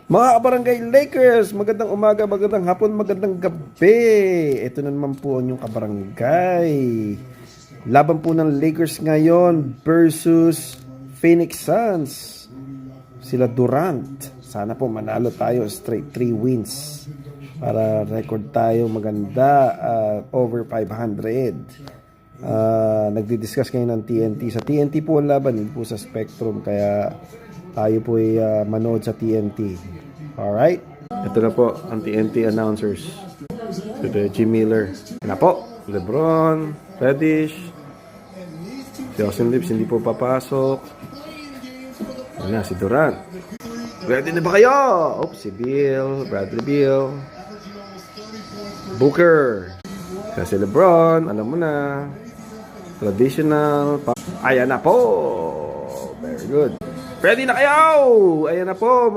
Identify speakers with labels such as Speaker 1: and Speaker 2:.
Speaker 1: Mga kabarangay Lakers, magandang umaga, magandang hapon, magandang gabi. Ito na naman po ang inyong kabarangay. Laban po ng Lakers ngayon versus Phoenix Suns. Sila Durant. Sana po manalo tayo, straight 3 wins. Para record tayo maganda, over 500. Nagdi-discuss ngayon ng TNT. Sa TNT po ang laban, hindi po sa Spectrum. Kaya tayo po ay manood sa TNT. Alright? Ito na po ang TNT announcers. Si Reggie Miller. Yan na po. LeBron, Reddish. Si Austin Lips hindi po papasok. Yan na, si Durant. Ready na ba kayo? Oops, si Bill, Bradley Beal. Booker. Kasi si LeBron, alam mo na. Traditional. Ayan na po. Very good. Ready na kayo? Ayan na po.